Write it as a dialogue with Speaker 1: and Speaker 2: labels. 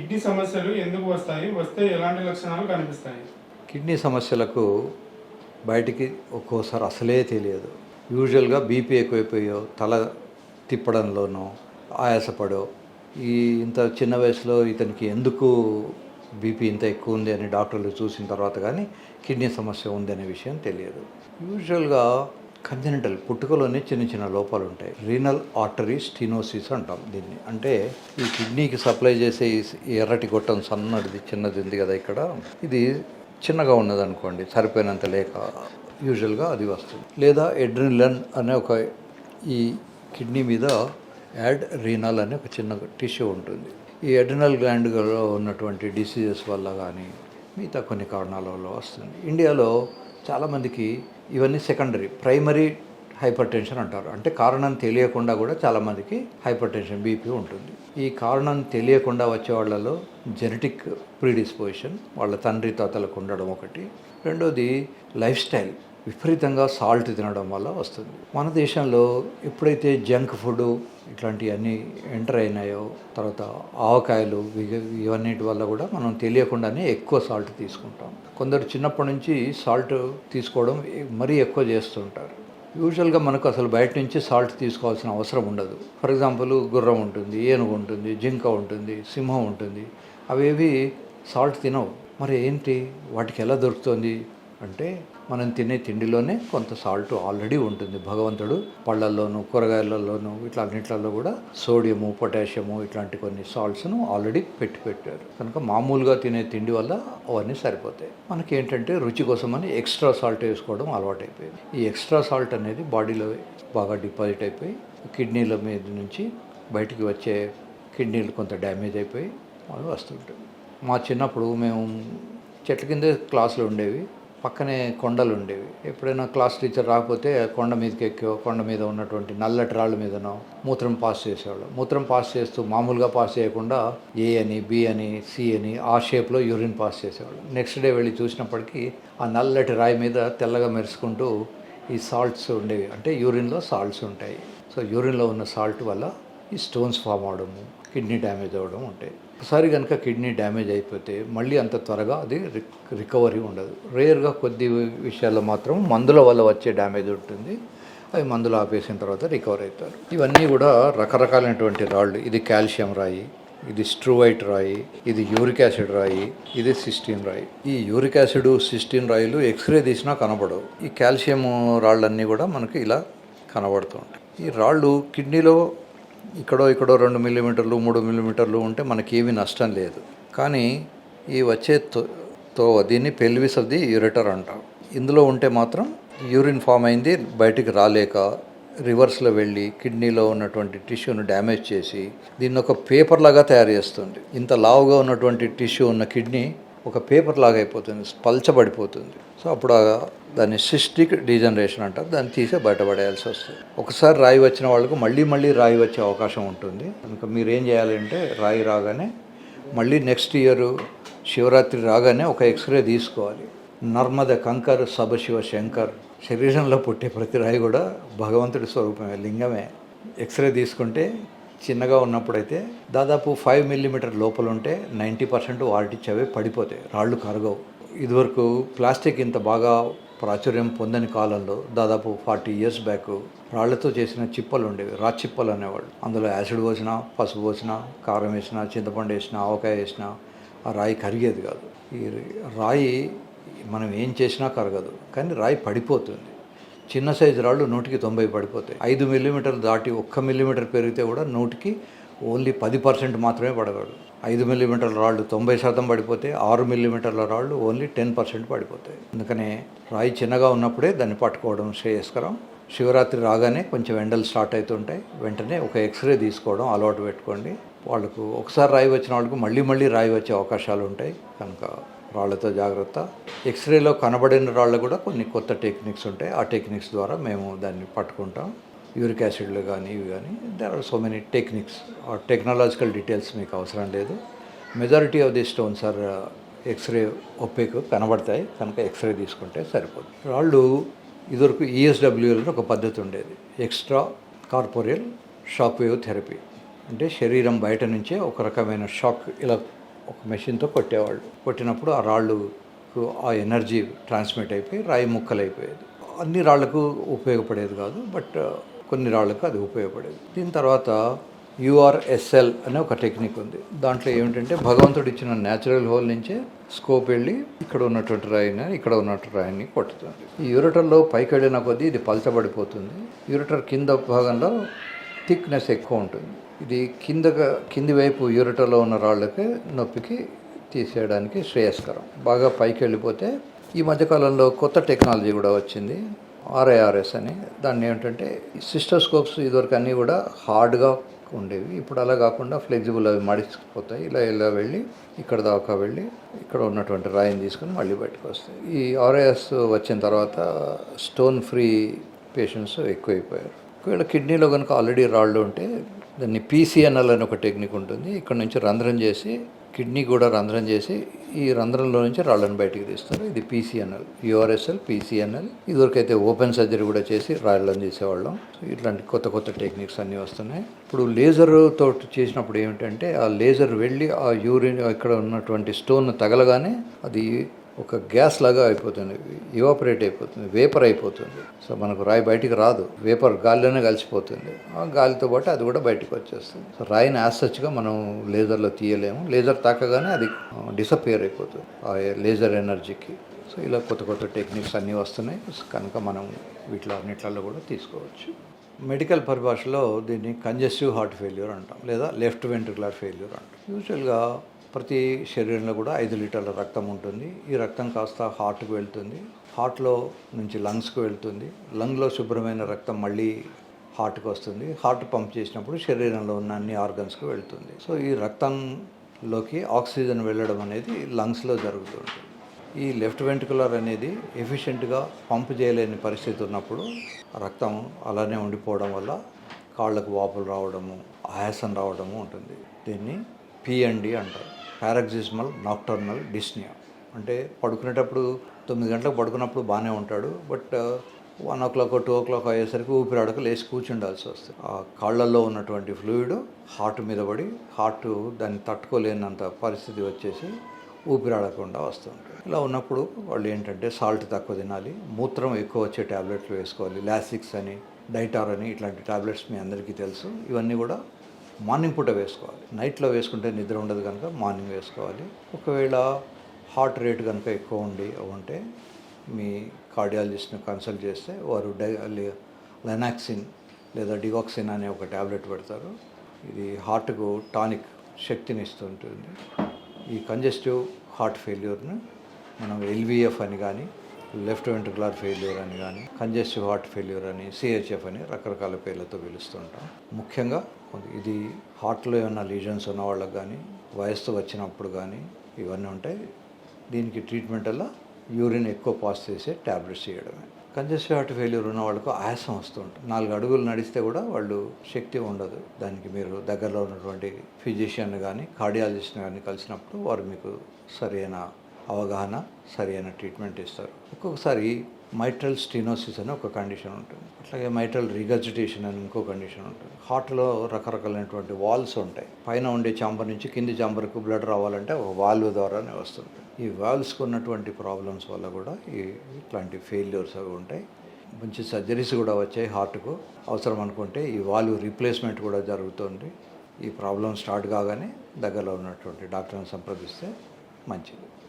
Speaker 1: Kidney సమస్యలు ఎందుకు వస్తాయి? వస్తే ఎలాంటి లక్షణాలు కనిపిస్తాయి?
Speaker 2: కిడ్నీ సమస్యలకు బయటికి ఒక్కోసారి అసలే తెలియదు. యూజువల్గా బీపీ ఎక్కువైపోయో, తల తిప్పడంలోనో, ఆయాసపడో, ఇంత చిన్న వయసులో ఇతనికి ఎందుకు బీపీ ఇంత ఎక్కువ ఉంది అని డాక్టర్లు చూసిన తర్వాత కానీ కిడ్నీ సమస్య ఉందనే విషయం తెలియదు. యూజువల్గా కంజెనిటల్ పుట్టుకలోనే చిన్న చిన్న లోపాలు ఉంటాయి. రీనల్ ఆర్టరీ స్టీనోసిస్ అంటాం దీన్ని. అంటే ఈ కిడ్నీకి సప్లై చేసే ఈ ఎర్రటి గొట్టం సన్నటిది చిన్నది ఉంది కదా, ఇక్కడ ఇది చిన్నగా ఉన్నదనుకోండి, సరిపోయినంత లేక యూజువల్గా అది వస్తుంది. లేదా ఎడ్రినలిన్ అనే ఈ కిడ్నీ మీద యాడ్ రీనల్ అనే ఒక చిన్న టిష్యూ ఉంటుంది. ఈ ఎడ్రినల్ గ్లాండ్లో ఉన్నటువంటి డిసీజెస్ వల్ల కానీ మిగతా కొన్ని కారణాల వల్ల వస్తుంది. ఇండియాలో చాలామందికి ఇవన్నీ సెకండరీ, ప్రైమరీ హైపర్ టెన్షన్ అంటారు. అంటే కారణం తెలియకుండా కూడా చాలామందికి హైపర్ టెన్షన్ బీపీ ఉంటుంది. ఈ కారణం తెలియకుండా వచ్చే వాళ్ళలో జెనెటిక్ ప్రీడిస్పోజిషన్, వాళ్ళ తండ్రి తాతలకు ఉండడం ఒకటి. రెండోది లైఫ్ స్టైల్, విపరీతంగా సాల్ట్ తినడం వల్ల వస్తుంది. మన దేశంలో ఎప్పుడైతే జంక్ ఫుడ్ ఇట్లాంటివన్నీ ఎంటర్ అయినాయో, తర్వాత ఆవకాయలు ఇవన్నిటి వల్ల కూడా మనం తెలియకుండానే ఎక్కువ సాల్ట్ తీసుకుంటాం. కొందరు చిన్నప్పటి నుంచి సాల్ట్ తీసుకోవడం మరీ ఎక్కువ చేస్తుంటారు. యూజువల్గా మనకు అసలు బయట నుంచి సాల్ట్ తీసుకోవాల్సిన అవసరం ఉండదు. ఫర్ ఎగ్జాంపుల్ గుర్రం ఉంటుంది, ఏనుగు ఉంటుంది, జింక ఉంటుంది, సింహం ఉంటుంది. అవేవి సాల్ట్ తినవు. మరి ఏంటి వాటికి ఎలా దొరుకుతుంది అంటే, మనం తినే తిండిలోనే కొంత సాల్ట్ ఆల్రెడీ ఉంటుంది. భగవంతుడు పళ్ళల్లోనూ, కూరగాయలలోనూ, అన్నిట్లలో కూడా సోడియము, పొటాషియము ఇట్లాంటి కొన్ని సాల్ట్స్ను ఆల్రెడీ పెట్టారు. కనుక మామూలుగా తినే తిండి వల్ల అవన్నీ సరిపోతాయి. మనకి ఏంటంటే రుచి కోసమని ఎక్స్ట్రా సాల్ట్ వేసుకోవడం అలవాటు అయిపోయింది. ఈ ఎక్స్ట్రా సాల్ట్ అనేది బాడీలో బాగా డిపాజిట్ అయిపోయి కిడ్నీల మీద నుంచి బయటికి వచ్చే కిడ్నీలు కొంత డ్యామేజ్ అయిపోయి వాళ్ళు వస్తుంటుంది. మా చిన్నప్పుడు మేము చెట్ల కింద క్లాసులు ఉండేవి, పక్కనే కొండలు ఉండేవి. ఎప్పుడైనా క్లాస్ టీచర్ రాకపోతే కొండ మీదకి ఎక్కో, కొండ మీద ఉన్నటువంటి నల్లటి రాళ్ళ మీదనో మూత్రం పాస్ చేసేవాళ్ళు. మూత్రం పాస్ చేస్తూ మామూలుగా పాస్ చేయకుండా ఏ అని, బి అని, సి అని ఆ షేప్లో యూరిన్ పాస్ చేసేవాళ్ళు. నెక్స్ట్ డే వెళ్ళి చూసినప్పటికీ ఆ నల్లటి రాయి మీద తెల్లగా మెరుసుకుంటూ ఈ సాల్ట్స్ ఉండేవి. అంటే యూరిన్లో సాల్ట్స్ ఉంటాయి. సో యూరిన్లో ఉన్న సాల్ట్ వల్ల ఈ స్టోన్స్ ఫామ్ అవడము, కిడ్నీ డ్యామేజ్ అవ్వడం ఉంటాయి. ఒకసారి కనుక కిడ్నీ డ్యామేజ్ అయిపోతే మళ్ళీ అంత త్వరగా అది రికవరీ ఉండదు. రేర్గా కొద్ది విషయాల్లో మాత్రం మందుల వల్ల వచ్చే డ్యామేజ్ ఉంటుంది. అవి మందులు ఆపేసిన తర్వాత రికవర్ అవుతారు. ఇవన్నీ కూడా రకరకాలైనటువంటి రాళ్ళు. ఇది కాల్షియం రాయి, ఇది స్ట్రూవైట్ రాయి, ఇది యూరిక్ యాసిడ్ రాయి, ఇది సిస్టీన్ రాయి. ఈ యూరిక్ యాసిడ్, సిస్టీన్ రాయిలు ఎక్స్రే తీసినా కనబడవు. ఈ కాల్షియం రాళ్ళన్నీ కూడా మనకి ఇలా కనబడుతూ ఉంటాయి. ఈ రాళ్ళు కిడ్నీలో ఇక్కడో 2 మిల్లీమీటర్లు 3 మిల్లీమీటర్లు ఉంటే మనకి ఏమీ నష్టం లేదు. కానీ ఈ వచ్చే దీన్ని పెల్విస్ ఆఫ్ ది యూరెటర్ అంటాం. ఇందులో ఉంటే మాత్రం యూరిన్ ఫామ్ అయింది, బయటికి రాలేక రివర్స్లో వెళ్ళి కిడ్నీలో ఉన్నటువంటి టిష్యూను డ్యామేజ్ చేసి దీన్ని ఒక పేపర్ లాగా తయారు చేస్తుంది. ఇంత లావుగా ఉన్నటువంటి టిష్యూ ఉన్న కిడ్నీ ఒక పేపర్ లాగా అయిపోతుంది, పల్చబడిపోతుంది. సో అప్పుడు దాన్ని సిస్టిక్ డీజనరేషన్ అంటారు. దాన్ని తీసే బయటపడేయాల్సి వస్తుంది. ఒకసారి రాయి వచ్చిన వాళ్ళకు మళ్ళీ రాయి వచ్చే అవకాశం ఉంటుంది. కనుక మీరు ఏం చేయాలంటే రాయి రాగానే మళ్ళీ నెక్స్ట్ ఇయర్ శివరాత్రి రాగానే ఒక ఎక్స్రే తీసుకోవాలి. నర్మద కంకర్ సబశివ శంకర్, శరీరంలో పుట్టే ప్రతి రాయి కూడా భగవంతుడి స్వరూపమే, లింగమే. ఎక్స్రే తీసుకుంటే చిన్నగా ఉన్నప్పుడైతే దాదాపు 5 మిల్లీమీటర్ లోపల ఉంటే 90% వాటిచ్చవే పడిపోతాయి, రాళ్ళు కరగవు. ఇదివరకు ప్లాస్టిక్ ఇంత బాగా ప్రాచుర్యం పొందని కాలంలో దాదాపు 40 ఇయర్స్ బ్యాక్ రాళ్లతో చేసిన చిప్పలు ఉండేవి, చిప్పలు అనేవాళ్ళు. అందులో యాసిడ్ పోసినా, పసుపు పోసినా, కారం వేసినా, చింతపండు వేసినా, ఆవకాయ వేసినా ఆ రాయి కరిగేది కాదు. ఈ రాయి మనం ఏం చేసినా కరగదు, కానీ రాయి పడిపోతుంది. చిన్న సైజు రాళ్ళు 100కి 90 పడిపోతాయి. 5 మిల్లీమీటర్లు దాటి 1 మిల్లీమీటర్ పెరిగితే కూడా 100కి ఓన్లీ 10% మాత్రమే పడగలడు. 5 మిల్లీమీటర్ల రాళ్ళు 90% పడిపోతే, 6 మిల్లీమీటర్ల రాళ్ళు ఓన్లీ 10% పడిపోతాయి. అందుకనే రాయి చిన్నగా ఉన్నప్పుడే దాన్ని పట్టుకోవడం శ్రేయస్కరం. శివరాత్రి రాగానే కొంచెం ఎండలు స్టార్ట్ అవుతుంటాయి, వెంటనే ఒక ఎక్స్రే తీసుకోవడం అలవాటు పెట్టుకోండి. వాళ్ళకు ఒకసారి రాయి వచ్చిన వాళ్ళకు మళ్ళీ రాయి వచ్చే అవకాశాలు ఉంటాయి. కనుక రాళ్లతో జాగ్రత్త. ఎక్స్రేలో కనబడిన రాళ్ళు కూడా కొన్ని కొత్త టెక్నిక్స్ ఉంటాయి. ఆ టెక్నిక్స్ ద్వారా మేము దాన్ని పట్టుకుంటాం. యూరిక్ యాసిడ్లు కానీ ఇవి కానీ, there are so many techniques. ఆ టెక్నాలజికల్ డీటెయిల్స్ మీకు అవసరం లేదు. Majority of the stones are x-ray ఒప్పేకు కనబడతాయి, కనుక ఎక్స్రే తీసుకుంటే సరిపోతుంది. రాళ్ళు ఇదివరకు ఈఎస్డబ్ల్యూలో ఒక పద్ధతి ఉండేది, extra corporeal shock wave therapy. అంటే శరీరం బయట నుంచే ఒక రకమైన షాక్ ఇలా ఒక మెషిన్తో కొట్టేవాళ్ళు. కొట్టినప్పుడు ఆ రాళ్ళు ఆ ఎనర్జీ ట్రాన్స్మిట్ అయిపోయి రాయి ముక్కలైపోయేది. అన్ని రాళ్లకు ఉపయోగపడేది కాదు, బట్ కొన్ని రాళ్లకు అది ఉపయోగపడేది. దీని తర్వాత URSL అనే ఒక టెక్నిక్ ఉంది. దాంట్లో ఏమిటంటే భగవంతుడు ఇచ్చిన న్యాచురల్ హోల్ నుంచే స్కోప్ వెళ్ళి ఇక్కడ ఉన్నటువంటి రాయిని ఇక్కడ ఉన్నటువంటి రాయిని కొట్టుతుంది. ఈ యూరెటర్లో పైకి వెళ్ళిన కొద్దీ ఇది పలచబడిపోతుంది. యూరెటర్ కింద భాగంలో థిక్నెస్ ఎక్కువ ఉంటుంది. ఇది కింది వైపు యూరెటర్లో ఉన్న రాళ్ళకి నొప్పికి తీసేయడానికి శ్రేయస్కరం. బాగా పైకి వెళ్ళిపోతే ఈ మధ్యకాలంలో కొత్త టెక్నాలజీ కూడా వచ్చింది, RIRS అని. దాన్ని ఏమిటంటే సిస్టోస్కోప్స్ ఇదివరకు అన్నీ కూడా హార్డ్గా ఉండేవి, ఇప్పుడు అలా కాకుండా ఫ్లెక్సిబుల్, అవి మడిచిపోతాయి. ఇలా వెళ్ళి ఇక్కడ దాకా వెళ్ళి ఇక్కడ ఉన్నటువంటి రాయిని తీసుకుని మళ్ళీ బయటకు వస్తాయి. ఈ RIRS వచ్చిన తర్వాత స్టోన్ ఫ్రీ పేషెంట్స్ ఎక్కువైపోయారు. ఒకవేళ కిడ్నీలో కనుక ఆల్రెడీ రాళ్ళు ఉంటే దాన్ని PCNL అని ఒక టెక్నిక్ ఉంటుంది. ఇక్కడ నుంచి రంధ్రం చేసి కిడ్నీ కూడా రంధ్రం చేసి ఈ రంధ్రంలో నుంచి రాళ్ళను బయటికి తీస్తారు. ఇది PCNL, URSL, PCNL. ఇదివరకైతే ఓపెన్ సర్జరీ కూడా చేసి రాళ్ళను తీసేవాళ్ళం. ఇట్లాంటి కొత్త టెక్నిక్స్ అన్నీ వస్తున్నాయి. ఇప్పుడు లేజర్ తోటి చేసినప్పుడు ఏమిటంటే ఆ లేజర్ వెళ్ళి ఆ యూరిన్ ఇక్కడ ఉన్నటువంటి స్టోన్ తగలగానే అది ఒక గ్యాస్ లాగా అయిపోతుంది, ఇవాపరేట్ అయిపోతుంది, వేపర్ అయిపోతుంది. సో మనకు రాయి బయటికి రాదు, వేపర్ గాలిలోనే కలిసిపోతుంది. ఆ గాలితో పాటు అది కూడా బయటకు వచ్చేస్తుంది. సో రాయిని యాసచ్గా మనం లేజర్లో తీయలేము. లేజర్ తాకగానే అది డిసపియర్ అయిపోతుంది ఆ లేజర్ ఎనర్జీకి. సో ఇలా కొత్త టెక్నిక్స్ అన్నీ వస్తున్నాయి కనుక మనం వీటిలో అన్నిట్లలో కూడా తీసుకోవచ్చు. మెడికల్ పరిభాషలో దీన్ని కంజెస్టివ్ హార్ట్ ఫెయిల్యూర్ అంటాం, లేదా లెఫ్ట్ వెంట్రికులర్ ఫెయిల్యూర్ అంటాం. యూజువల్గా ప్రతి శరీరంలో కూడా 5 లీటర్ల రక్తం ఉంటుంది. ఈ రక్తం కాస్త హార్ట్కి వెళ్తుంది, హార్ట్లో నుంచి లంగ్స్కి వెళ్తుంది, లంగ్లో శుభ్రమైన రక్తం మళ్ళీ హార్ట్కి వస్తుంది. హార్ట్ పంప్ చేసినప్పుడు శరీరంలో ఉన్న అన్ని ఆర్గన్స్కి వెళ్తుంది. సో ఈ రక్తంలోకి ఆక్సిజన్ వెళ్ళడం అనేది లంగ్స్లో జరుగుతుంది. ఈ లెఫ్ట్ వెంట్రికులర్ అనేది ఎఫిషియెంట్గా పంప్ చేయలేని పరిస్థితి ఉన్నప్పుడు రక్తం అలానే ఉండిపోవడం వల్ల కాళ్ళకు వాపులు రావడము, ఆయాసం రావడము ఉంటుంది. దీన్ని PND అంటారు, పారాక్సిస్మల్ నాక్టర్నల్ డిస్నియా. అంటే పడుకునేటప్పుడు 9 గంటలకు పడుకున్నప్పుడు బాగానే ఉంటాడు, బట్ 1 o'clock 2 o'clock అయ్యేసరికి ఊపిరాడక లేచి కూర్చుండాల్సి వస్తుంది. ఆ కాళ్ళల్లో ఉన్నటువంటి ఫ్లూయిడ్ హార్ట్ మీద పడి హార్ట్ దాన్ని తట్టుకోలేనంత పరిస్థితి వచ్చేసి ఊపిరాడకుండా వస్తుంటుంది. ఇలా ఉన్నప్పుడు వాళ్ళు ఏంటంటే సాల్ట్ తక్కువ తినాలి, మూత్రం ఎక్కువ వచ్చే ట్యాబ్లెట్లు వేసుకోవాలి. లాసిక్స్ అని, డైటార్ అని ఇట్లాంటి ట్యాబ్లెట్స్ మీ అందరికీ తెలుసు. ఇవన్నీ కూడా మార్నింగ్ పూట వేసుకోవాలి. నైట్లో వేసుకుంటే నిద్ర ఉండదు కనుక మార్నింగ్ వేసుకోవాలి. ఒకవేళ హార్ట్ రేట్ కనుక ఎక్కువ ఉంటే మీ కార్డియాలజిస్ట్ని కన్సల్ట్ చేస్తే వారు లెనాక్సిన్ లేదా డిగాక్సిన్ అనే ఒక ట్యాబ్లెట్ పెడతారు. ఇది హార్ట్కు టానిక్ శక్తిని ఇస్తుంటుంది. ఈ కంజెస్టివ్ హార్ట్ ఫెయిల్యూర్ను మనం LVF అని కానీ, లెఫ్ట్ వెంట్రికులర్ ఫెయిల్యూర్ అని కానీ, కంజెస్టివ్ హార్ట్ ఫెయిల్యూర్ అని, CHF అని రకరకాల పేర్లతో పిలుస్తుంటాం. ముఖ్యంగా ఇది హార్ట్లో ఏమైనా లీజన్స్ ఉన్న వాళ్ళకి కానీ, వయస్సు వచ్చినప్పుడు కానీ ఇవన్నీ ఉంటాయి. దీనికి ట్రీట్మెంట్ వల్ల యూరిన్ ఎక్కువ పాస్ చేసే ట్యాబ్లెట్స్ ఇవ్వడమే. కంజెస్టివ్ హార్ట్ ఫెయిల్యూర్ ఉన్న వాళ్ళకు ఆయాసం వస్తూ ఉంటుంది. 4 అడుగులు నడిస్తే కూడా వాళ్ళు శక్తి ఉండదు. దానికి మీరు దగ్గరలో ఉన్నటువంటి ఫిజిషియన్ కానీ, కార్డియాలజిస్ట్ని కానీ కలిసినప్పుడు వారు మీకు సరైన అవగాహన, సరైన ట్రీట్మెంట్ ఇస్తారు. ఒక్కొక్కసారి మైట్రల్ స్టెనోసిస్ అని ఒక కండిషన్ ఉంటుంది, అట్లాగే మైట్రల్ రిగర్జిటేషన్ అని ఇంకో కండిషన్ ఉంటుంది. హార్ట్లో రకరకాలైనటువంటి వాల్వ్స్ ఉంటాయి. పైన ఉండే చాంబర్ నుంచి కింది చాంబర్కు బ్లడ్ రావాలంటే ఒక వాల్వ్ ద్వారానే వస్తుంది. ఈ వాల్వ్స్కి ఉన్నటువంటి ప్రాబ్లమ్స్ వల్ల కూడా ఇట్లాంటి ఫెయిల్యూర్స్ అవి ఉంటాయి. మంచి సర్జరీస్ కూడా వచ్చాయి హార్ట్కు. అవసరం అనుకుంటే ఈ వాల్వ్ రీప్లేస్మెంట్ కూడా జరుగుతుంది. ఈ ప్రాబ్లం స్టార్ట్ కాగానే దగ్గరలో ఉన్నటువంటి డాక్టర్ని సంప్రదిస్తే మంచిది.